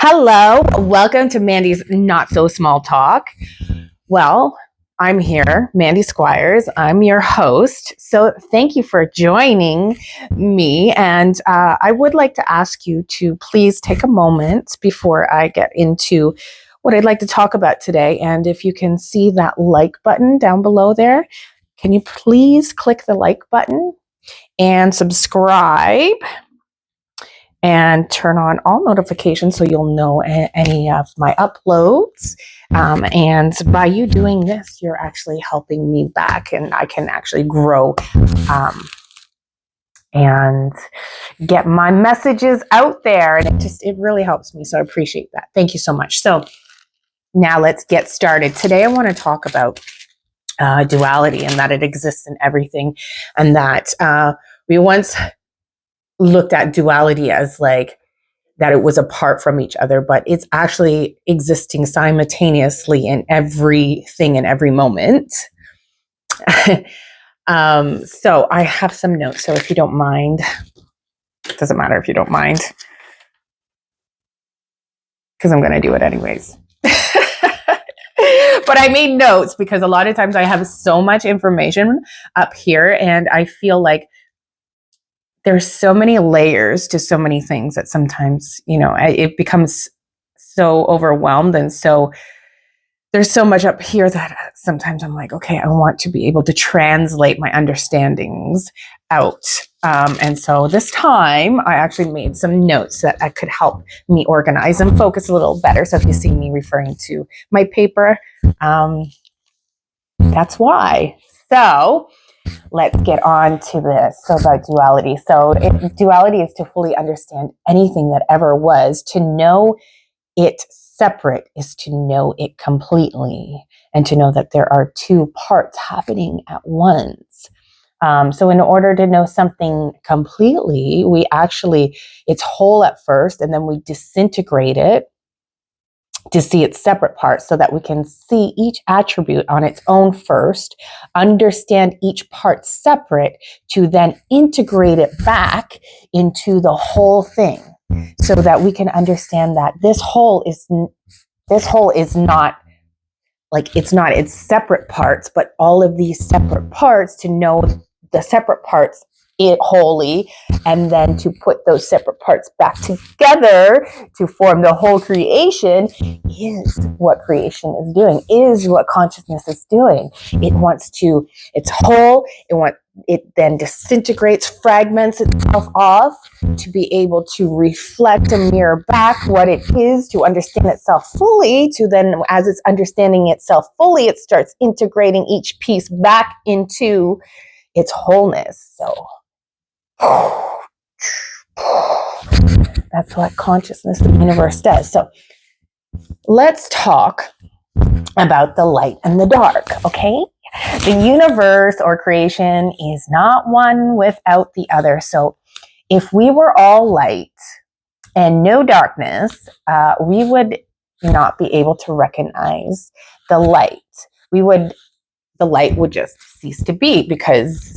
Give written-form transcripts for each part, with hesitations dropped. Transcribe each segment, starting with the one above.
Hello, welcome to Mandy's Not So Small Talk. Well, I'm here, Mandy Squires. I'm your host. So thank you for joining me. And I would like to ask you to please take a moment before I get into what I'd like to talk about today. And if you can see that like button down below there, can you please click the like button and subscribe? And turn on all notifications so you'll know any of my uploads. And by you doing this, you're actually helping me back, and I can actually grow and get my messages out there. And it really helps me. So I appreciate that. Thank you so much. So now let's get started. Today I want to talk about duality and that it exists in everything, and that we once looked at duality as like that it was apart from each other, but it's actually existing simultaneously in everything in every moment. So I have some notes. So if you don't mind, it doesn't matter if you don't mind, because I'm going to do it anyways. But I made notes because a lot of times I have so much information up here, and I feel like there's so many layers to so many things that sometimes, it becomes so overwhelmed. And so there's so much up here that sometimes I'm like, okay, I want to be able to translate my understandings out. And so this time I actually made some notes that could help me organize and focus a little better. So if you see me referring to my paper, that's why. So let's get on to this. So about duality. So duality is to fully understand anything that ever was. To know it separate is to know it completely, and to know that there are two parts happening at once. So in order to know something completely, it's whole at first, and then we disintegrate it to see its separate parts, so that we can see each attribute on its own first, understand each part separate, to then integrate it back into the whole thing, so that we can understand that this whole is not like, it's not its separate parts, but all of these separate parts, to know the separate parts it wholly, and then to put those separate parts back together to form the whole creation, is what creation is doing, is what consciousness is doing. It's whole, it then disintegrates, fragments itself off to be able to reflect and mirror back what it is, to understand itself fully, to then, as it's understanding itself fully, it starts integrating each piece back into its wholeness. So that's what consciousness, the universe, does. So let's talk about the light and the dark, okay? The universe or creation is not one without the other. So if we were all light and no darkness, we would not be able to recognize the light. The light would just cease to be, because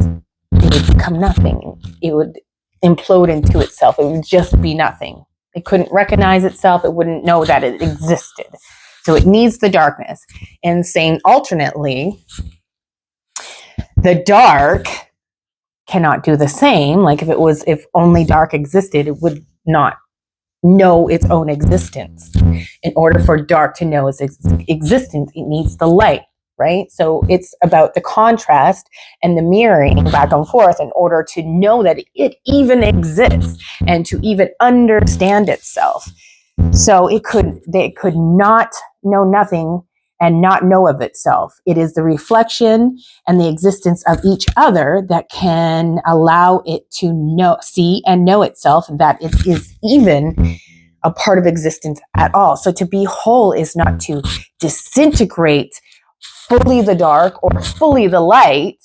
it would become nothing. It would implode into itself. It would just be nothing. It couldn't recognize itself. It wouldn't know that it existed. So it needs the darkness. And saying alternately, the dark cannot do the same. Like if only dark existed, it would not know its own existence. In order for dark to know its existence, it needs the light. Right? So it's about the contrast and the mirroring back and forth in order to know that it even exists, and to even understand itself. So it could not know nothing and not know of itself. It is the reflection and the existence of each other that can allow it to see and know itself, that it is even a part of existence at all. So to be whole is not to disintegrate fully the dark or fully the light,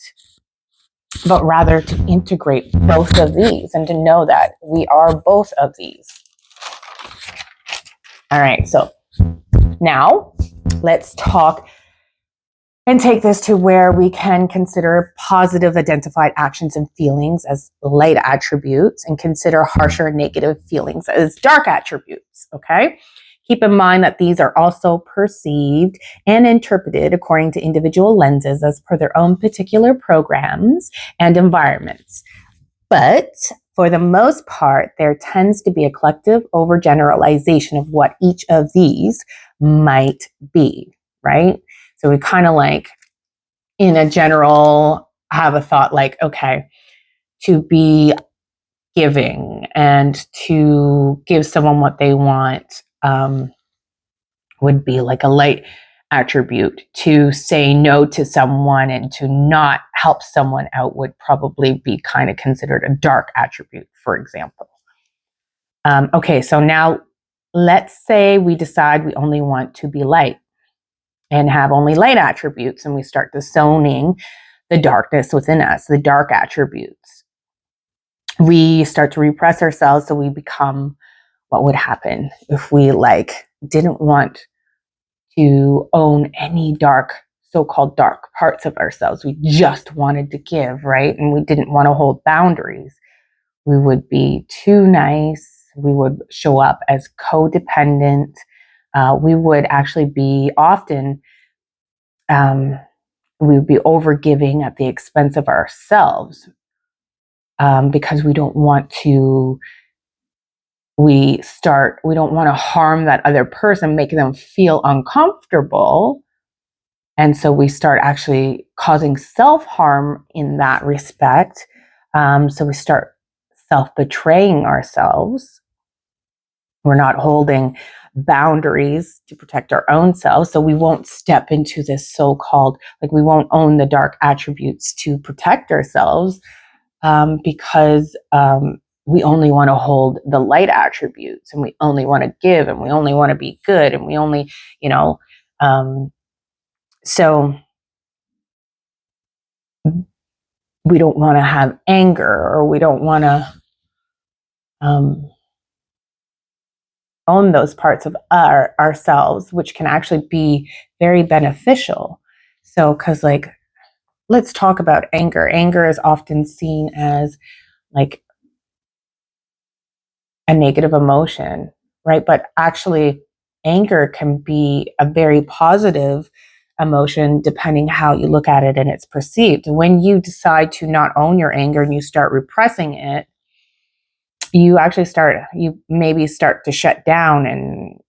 but rather to integrate both of these, and to know that we are both of these. All right, so now let's talk and take this to where we can consider positive identified actions and feelings as light attributes, and consider harsher negative feelings as dark attributes, okay? Keep in mind that these are also perceived and interpreted according to individual lenses as per their own particular programs and environments. But for the most part, there tends to be a collective overgeneralization of what each of these might be, right? So we kind of like, in a general, have a thought like, okay, to be giving and to give someone what they want would be like a light attribute. To say no to someone and to not help someone out would probably be kind of considered a dark attribute, for example. Okay, so now let's say we decide we only want to be light and have only light attributes, and we start disowning the darkness within us, the dark attributes. We start to repress ourselves, so we become, what would happen if we like didn't want to own any dark, so-called dark parts of ourselves. We just wanted to give, right? And we didn't want to hold boundaries. We would be too nice. We would show up as codependent. We would actually be often, we would be overgiving at the expense of ourselves, because we don't want to don't want to harm that other person, make them feel uncomfortable. And so we start actually causing self-harm in that respect. So we start self-betraying ourselves. We're not holding boundaries to protect our own selves. So we won't step into this so-called, like we won't own the dark attributes to protect ourselves, because we only want to hold the light attributes, and we only want to give, and we only want to be good, and we only, so we don't want to have anger, or we don't want to own those parts of ourselves, which can actually be very beneficial. So, because like, let's talk about anger. Anger is often seen as like a negative emotion, right? But actually, anger can be a very positive emotion depending how you look at it and it's perceived. When you decide to not own your anger and you start repressing it, you maybe start to shut down, and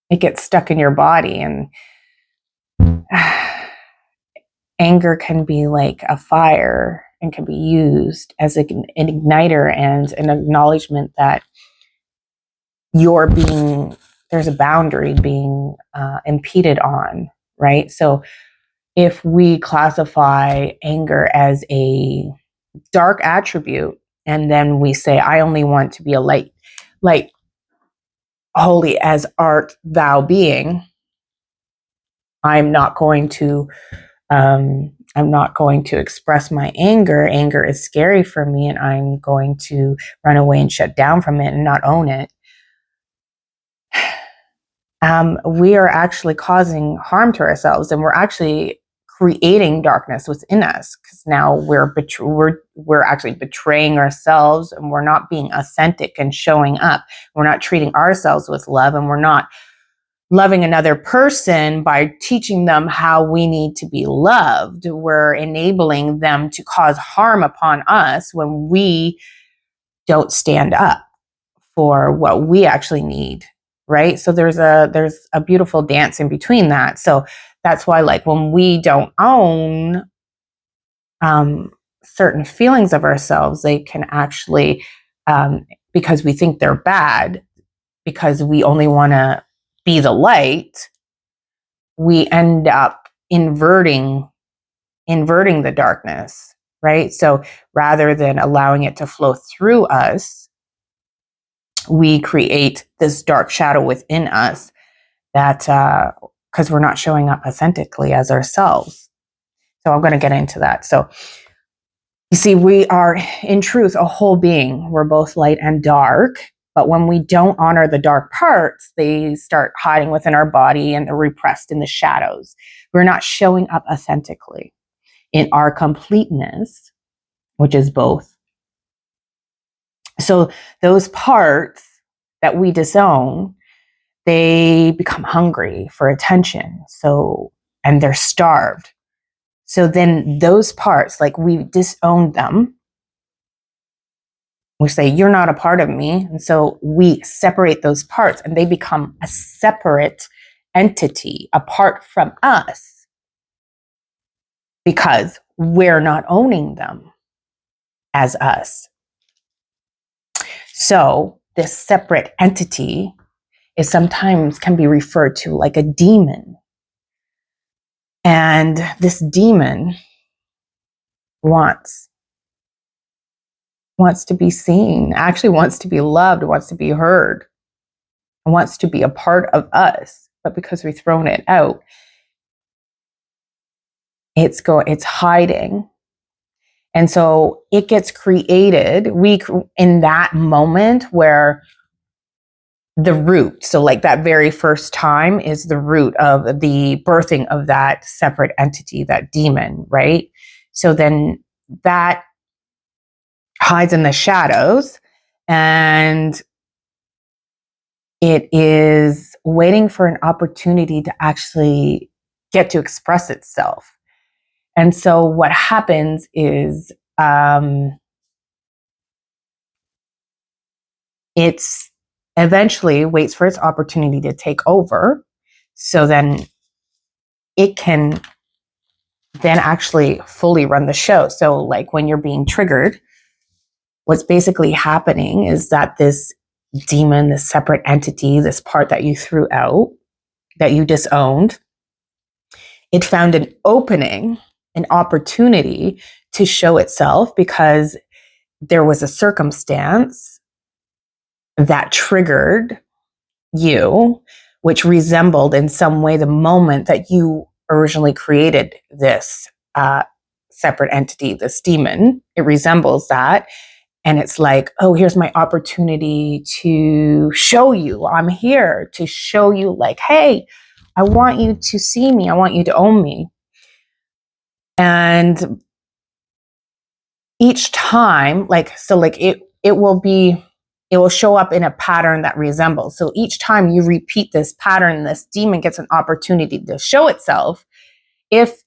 it gets stuck in your body. And anger can be like a fire and can be used as an igniter and an acknowledgement that there's a boundary being impeded on, right? So if we classify anger as a dark attribute, and then we say, I only want to be a light, holy as art thou being, I'm not going to express my anger. Anger is scary for me, and I'm going to run away and shut down from it and not own it. We are actually causing harm to ourselves, and we're actually creating darkness within us, because now we're actually betraying ourselves, and we're not being authentic and showing up. We're not treating ourselves with love, and we're not loving another person by teaching them how we need to be loved. We're enabling them to cause harm upon us when we don't stand up for what we actually need, right? So there's a beautiful dance in between that. So that's why, like, when we don't own certain feelings of ourselves, they can actually, because we think they're bad, because we only want to be the light, we end up inverting the darkness, right? So rather than allowing it to flow through us, we create this dark shadow within us that, because we're not showing up authentically as ourselves. So I'm going to get into that. So you see, we are in truth a whole being. We're both light and dark. But when we don't honor the dark parts, they start hiding within our body and they're repressed in the shadows. We're not showing up authentically in our completeness, which is both. So those parts that we disown, they become hungry for attention. And they're starved. So then those parts, like we disowned them. We say, you're not a part of me. And so we separate those parts and they become a separate entity apart from us because we're not owning them as us. So this separate entity is sometimes can be referred to like a demon. And this demon wants to be seen, actually wants to be loved, wants to be heard, and wants to be a part of us. But because we've thrown it out, it's hiding. And so it gets created in that moment where the root, so like that very first time is the root of the birthing of that separate entity, that demon, right? So then that hides in the shadows and it is waiting for an opportunity to actually get to express itself. And so what happens is it's eventually waits for its opportunity to take over. So then it can then actually fully run the show. So like when you're being triggered, what's basically happening is that this demon, this separate entity, this part that you threw out, that you disowned, it found an opening, an opportunity to show itself because there was a circumstance that triggered you, which resembled in some way the moment that you originally created this separate entity, this demon. It resembles that. And it's like, oh, here's my opportunity to show you. I'm here to show you, like, hey, I want you to see me. I want you to own me. And each time, it will show up in a pattern that resembles. So each time you repeat this pattern, this demon gets an opportunity to show itself. If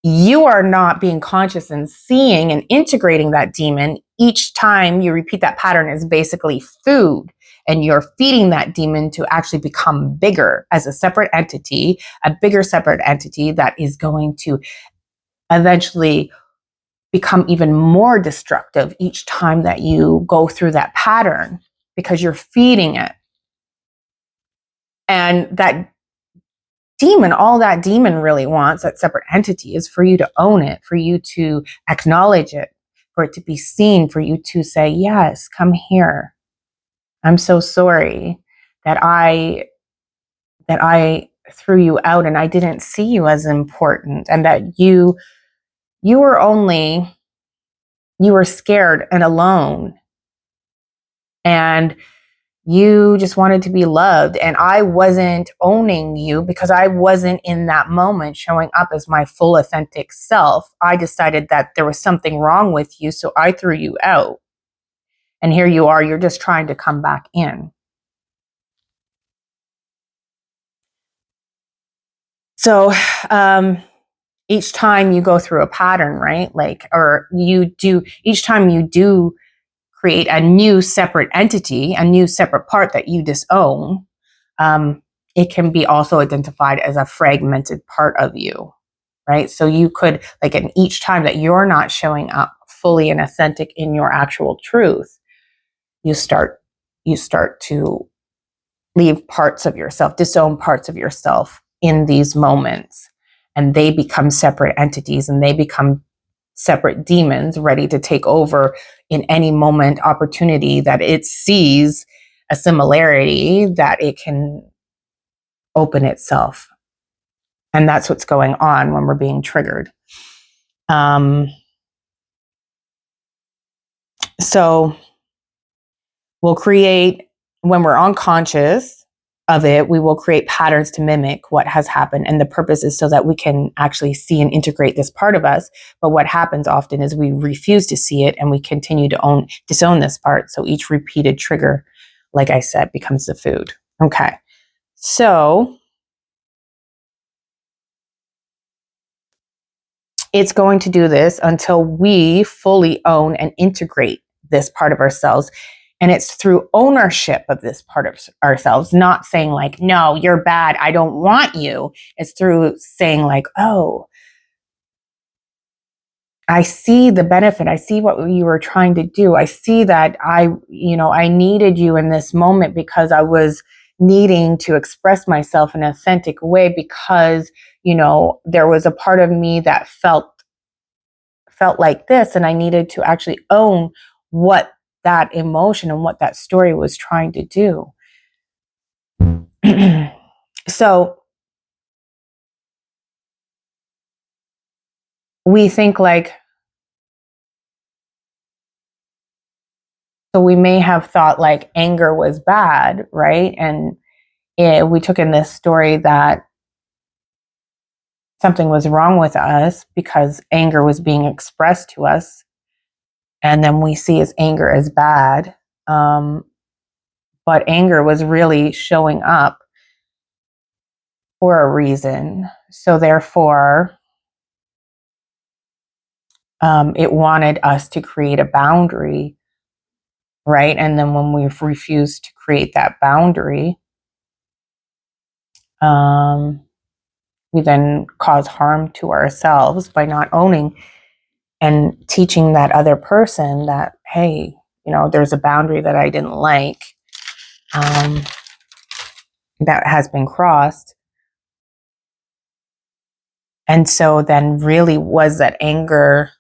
you are not being conscious and seeing and integrating that demon, each time you repeat that pattern is basically food. And you're feeding that demon to actually become bigger as a separate entity, a bigger separate entity that is going to eventually become even more destructive each time that you go through that pattern because you're feeding it. And that demon, all that demon really wants, that separate entity, is for you to own it, for you to acknowledge it, for it to be seen, for you to say, yes, come here. I'm so sorry that I threw you out and I didn't see you as important, and that you were scared and alone, and you just wanted to be loved, and I wasn't owning you because I wasn't in that moment showing up as my full authentic self. I decided that there was something wrong with you, so I threw you out. And here you are, you're just trying to come back in. So each time you go through a pattern, right? Each time you do create a new separate entity, a new separate part that you disown, it can be also identified as a fragmented part of you, right? So you could, like, in each time that you're not showing up fully and authentic in your actual truth, you start to leave parts of yourself, disown parts of yourself in these moments, and they become separate entities and they become separate demons ready to take over in any moment opportunity that it sees a similarity that it can open itself. And that's what's going on when we're being triggered. So we'll create, when we're unconscious of it, we will create patterns to mimic what has happened. And the purpose is so that we can actually see and integrate this part of us. But what happens often is we refuse to see it and we continue to disown this part. So each repeated trigger like I said, becomes the food. Okay. So it's going to do this until we fully own and integrate this part of ourselves. And it's through ownership of this part of ourselves, not saying like, no, you're bad, I don't want you. It's through saying like, oh, I see the benefit. I see what you were trying to do. I see that I needed you in this moment because I was needing to express myself in an authentic way because, there was a part of me that felt like this, and I needed to actually own what that emotion and what that story was trying to do. So we think like, so we may have thought like anger was bad, right? And we took in this story that something was wrong with us because anger was being expressed to us. And then we see as anger as bad. But anger was really showing up for a reason. So therefore, it wanted us to create a boundary, right? And then when we refused to create that boundary, we then cause harm to ourselves by not owning and teaching that other person that, hey, there's a boundary that I didn't like, that has been crossed. And so then really, was that anger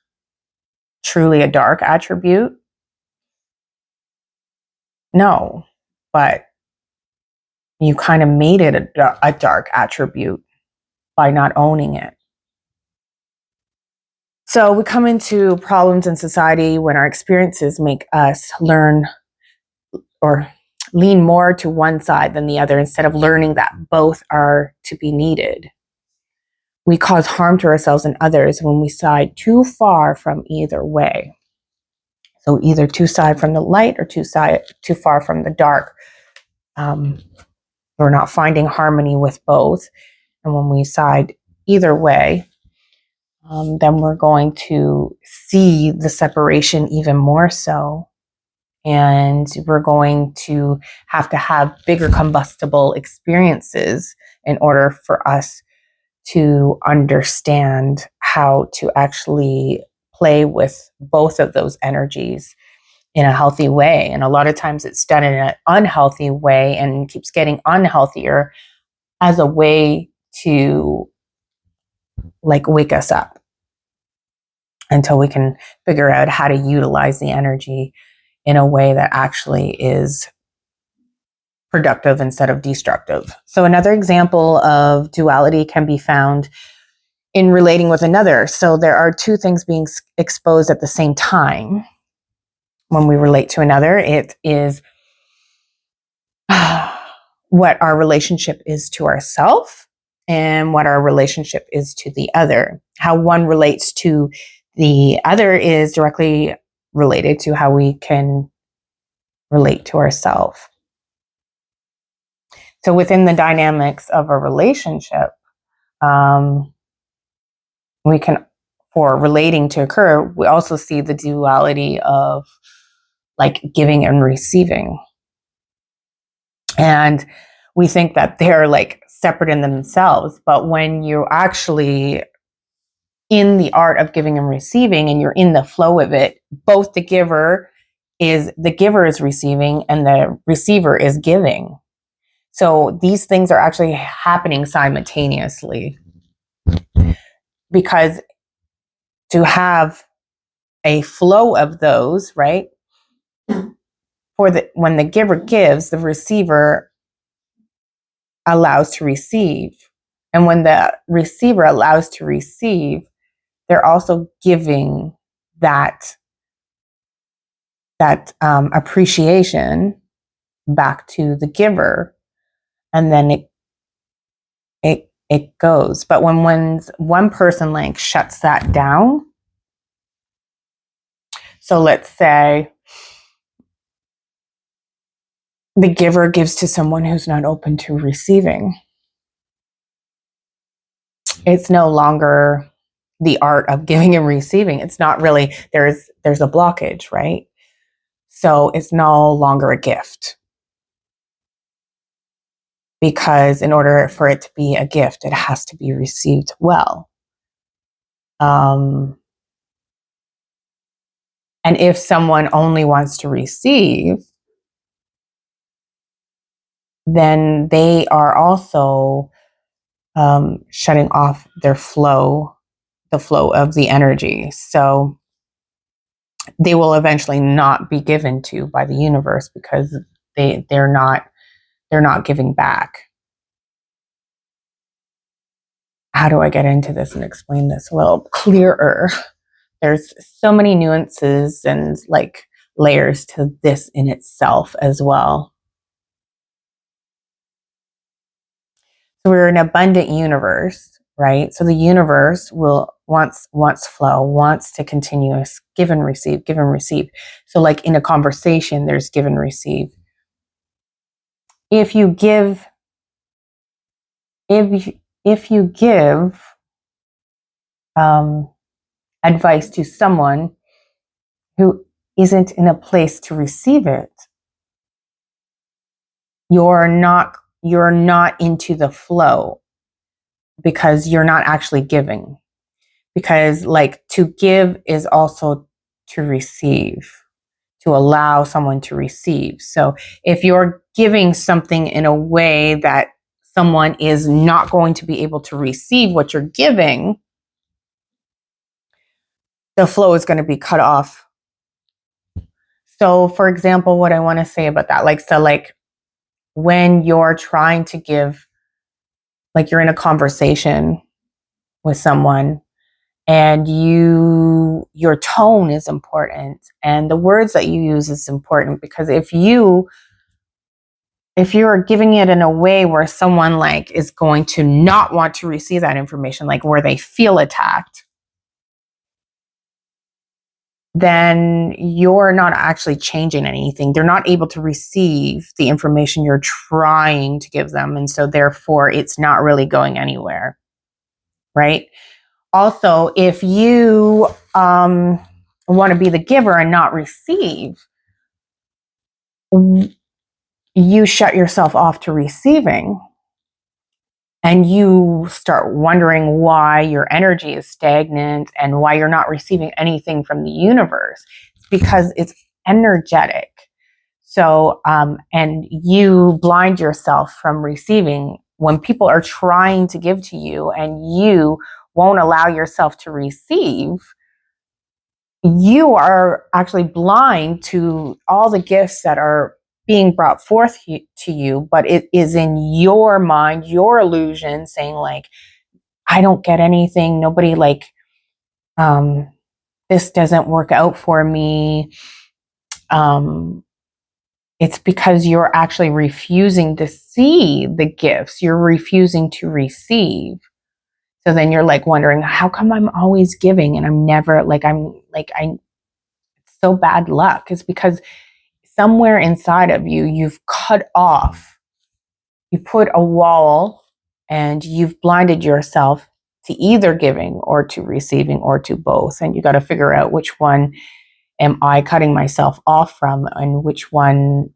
truly a dark attribute? No, but you kind of made it a dark attribute by not owning it. So we come into problems in society when our experiences make us learn or lean more to one side than the other instead of learning that both are to be needed. We cause harm to ourselves and others when we side too far from either way. So either too side from the light or too far from the dark. We're not finding harmony with both. And when we side either way, then we're going to see the separation even more so. And we're going to have bigger combustible experiences in order for us to understand how to actually play with both of those energies in a healthy way. And a lot of times it's done in an unhealthy way and keeps getting unhealthier as a way to like wake us up until we can figure out how to utilize the energy in a way that actually is productive instead of destructive. So another example of duality can be found in relating with another. So there are two things being exposed at the same time. When we relate to another, it is what our relationship is to ourselves and what our relationship is to the other. How one relates to the other is directly related to how we can relate to ourselves. So within the dynamics of a relationship, we can, for relating to occur, we also see the duality of like giving and receiving. And we think that they're like separate in themselves. But when you're actually in the art of giving and receiving and you're in the flow of it, both the giver is receiving and the receiver is giving. So these things are actually happening simultaneously, because to have a flow of those, right? When the giver gives, the receiver allows to receive. And when the receiver allows to receive, they're also giving that appreciation back to the giver, and then it goes. But when one person like shuts that down, so let's say the giver gives to someone who's not open to receiving. It's no longer the art of giving and receiving. It's not really, there's a blockage, right? So it's no longer a gift. Because in order for it to be a gift, it has to be received well. And if someone only wants to receive, then they are also shutting off their flow, the flow of the energy. So they will eventually not be given to by the universe because they're not giving back. How do I get into this and explain this a little clearer? There's so many nuances and like layers to this in itself as well. So we're an abundant universe, right? So the universe wants flow, wants to continuous give and receive, give and receive. So like in a conversation, there's give and receive. If you give, if you give advice to someone who isn't in a place to receive it, you're not into the flow because you're not actually giving. Because like to give is also to receive, to allow someone to receive. So if you're giving something in a way that someone is not going to be able to receive what you're giving, the flow is going to be cut off. So for example, what I want to say about that, like when you're trying to give, like you're in a conversation with someone and your tone is important and the words that you use is important, because if you're giving it in a way where someone like is going to not want to receive that information, like where they feel attacked, then you're not actually changing anything. They're not able to receive the information you're trying to give them, and so therefore it's not really going anywhere, right? Also, if you want to be the giver and not receive, you shut yourself off to receiving and you start wondering why your energy is stagnant and why you're not receiving anything from the universe. It's because it's energetic. So, and you blind yourself from receiving when people are trying to give to you and you won't allow yourself to receive. You are actually blind to all the gifts that are being brought forth to you, but it is in your mind, your illusion saying like, I don't get anything. Nobody like, this doesn't work out for me. It's because you're actually refusing to see the gifts. You're refusing to receive. So then you're like wondering, how come I'm always giving and I'm never like, so bad luck? Is because somewhere inside of you, you've cut off, you put a wall and you've blinded yourself to either giving or to receiving or to both. And you got to figure out which one am I cutting myself off from and which one,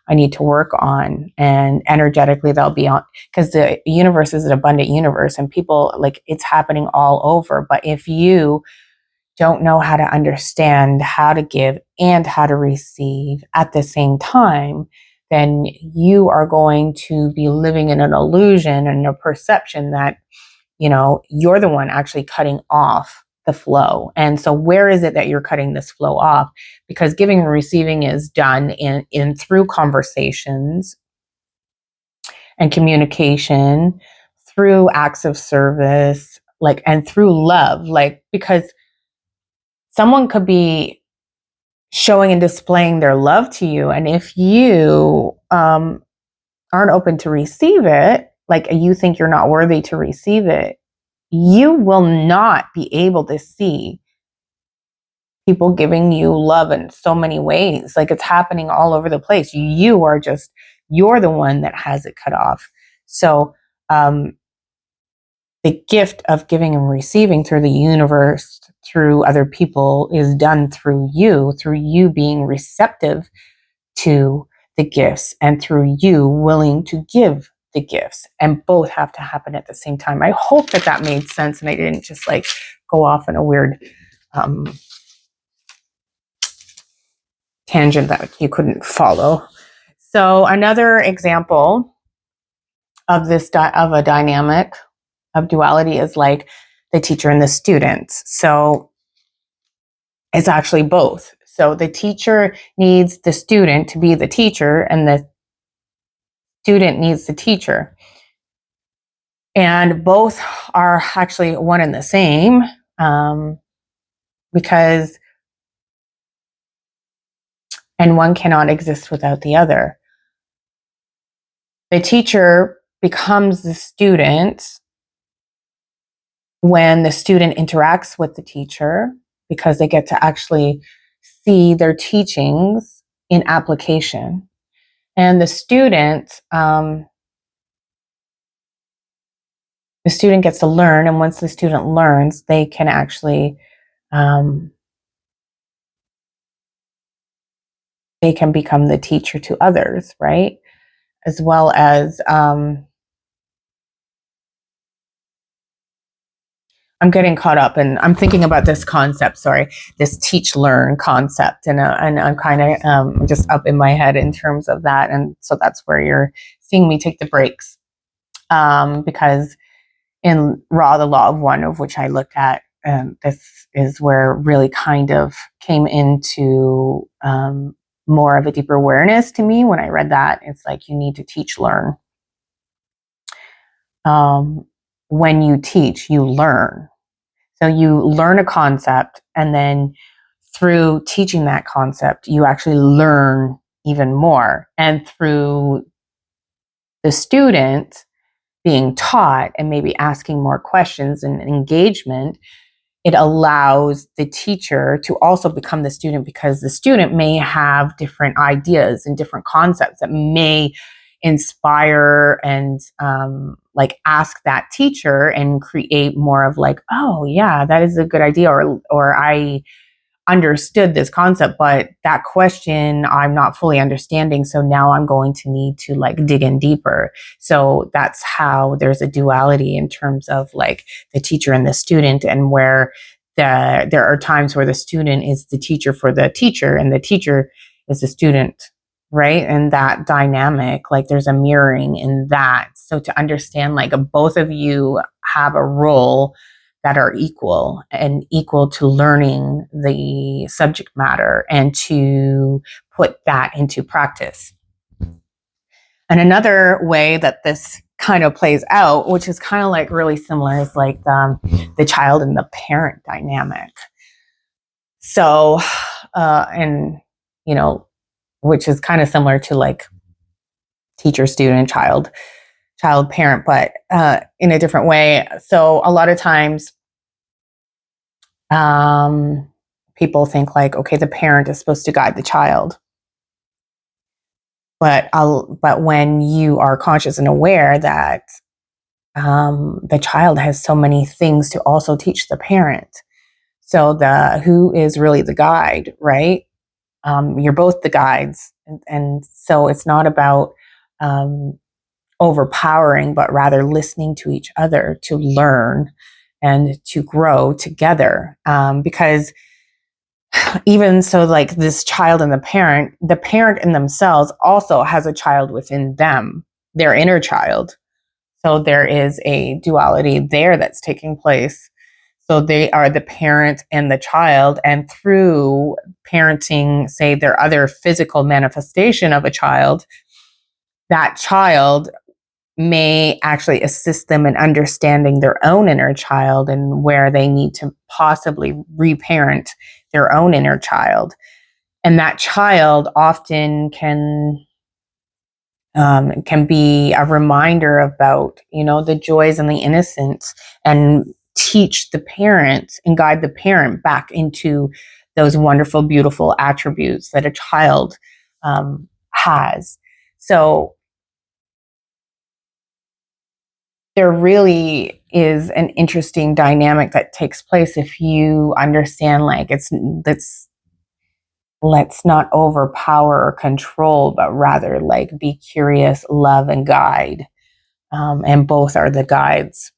I need to work on. And energetically they'll be on, because the universe is an abundant universe and people like it's happening all over. But if you don't know how to understand how to give and how to receive at the same time, then you are going to be living in an illusion and a perception that, you're the one actually cutting off the flow. And so where is it that you're cutting this flow off? Because giving and receiving is done in through conversations and communication, through acts of service, like, and through love, like, because someone could be showing and displaying their love to you. And if you aren't open to receive it, like you think you're not worthy to receive it, you will not be able to see people giving you love in so many ways. Like, it's happening all over the place. You're the one that has it cut off. So the gift of giving and receiving through the universe, through other people, is done through you being receptive to the gifts, and through you willing to give the gifts, and both have to happen at the same time. I hope that made sense, and I didn't just like go off in a weird tangent that you couldn't follow. So another example of this of a dynamic of duality is like the teacher and the student. So it's actually both. So the teacher needs the student to be the teacher, and the student needs the teacher. And both are actually one and the same, because, and one cannot exist without the other. The teacher becomes the student when the student interacts with the teacher, because they get to actually see their teachings in application. And the student gets to learn, and once the student learns, they can actually they can become the teacher to others, right? As well as I'm getting caught up, and I'm thinking about this concept. Sorry, this teach-learn concept, and I'm kind of just up in my head in terms of that, and so that's where you're seeing me take the breaks, because in the law of one, of which I looked at, this is where really kind of came into more of a deeper awareness to me when I read that. It's like you need to teach-learn. When you teach, you learn. So you learn a concept, and then through teaching that concept, you actually learn even more. And through the student being taught and maybe asking more questions and engagement, it allows the teacher to also become the student, because the student may have different ideas and different concepts that may inspire and like ask that teacher and create more of like, oh yeah, that is a good idea, or I understood this concept, but that question I'm not fully understanding, so now I'm going to need to like dig in deeper. So that's how there's a duality in terms of like the teacher and the student, and where there are times where the student is the teacher for the teacher, and the teacher is the student, right? And that dynamic, like there's a mirroring in that. So to understand, like both of you have a role that are equal, and equal to learning the subject matter and to put that into practice. And another way that this kind of plays out, which is kind of like really similar, is like the child and the parent dynamic. So, and you know, which is kind of similar to like teacher, student, child, parent, but in a different way. So a lot of times, people think like, okay, the parent is supposed to guide the child. But when you are conscious and aware that the child has so many things to also teach the parent, so who is really the guide, right? You're both the guides, and so it's not about overpowering, but rather listening to each other to learn and to grow together. Because even so, like this child and the parent in themselves also has a child within them, their inner child. So there is a duality there that's taking place. So they are the parent and the child, and through parenting, say their other physical manifestation of a child, that child may actually assist them in understanding their own inner child, and where they need to possibly reparent their own inner child. And that child often can be a reminder about, you know, the joys and the innocence, and teach the parent and guide the parent back into those wonderful, beautiful attributes that a child has. So there really is an interesting dynamic that takes place if you understand, like, let's not overpower or control, but rather like be curious, love, and guide. And both are the guides,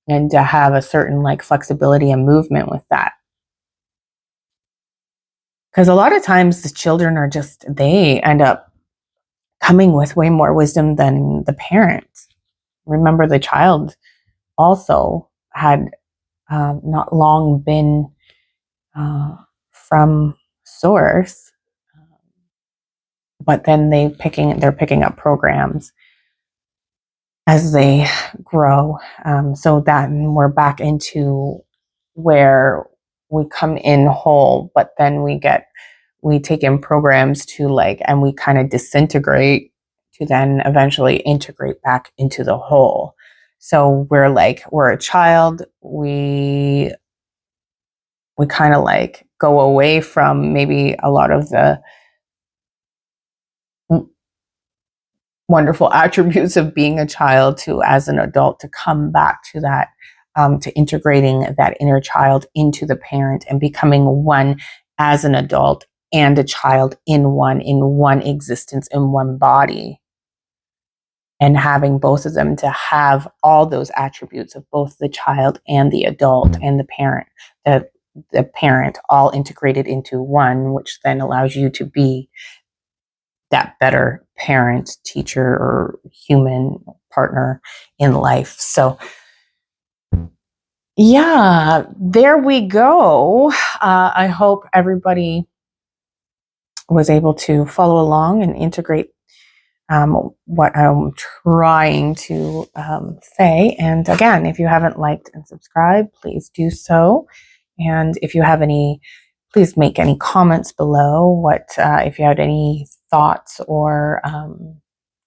and to have a certain like flexibility and movement with that. Because a lot of times the children are just, they end up coming with way more wisdom than the parents. Remember, the child also had not long been from source, but then they're picking up programs as they grow. So that we're back into where we come in whole, but then we take in programs to like, and we kind of disintegrate to then eventually integrate back into the whole. So we're a child. We kind of like go away from maybe a lot of the wonderful attributes of being a child to, as an adult, to come back to that, to integrating that inner child into the parent and becoming one as an adult and a child in one existence, in one body, and having both of them to have all those attributes of both the child and the adult and the parent all integrated into one, which then allows you to be that better parent, teacher, or human partner in life. So yeah, there we go. I hope everybody was able to follow along and integrate what I'm trying to say. And again, if you haven't liked and subscribed, please do so. And if you have any, please make any comments below. If you had any thoughts or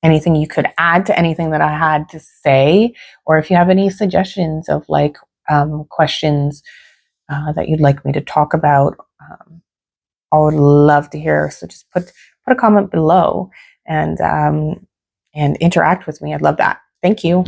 anything you could add to anything that I had to say, or if you have any suggestions of like questions that you'd like me to talk about, I would love to hear. So just put a comment below and interact with me. I'd love that. Thank you.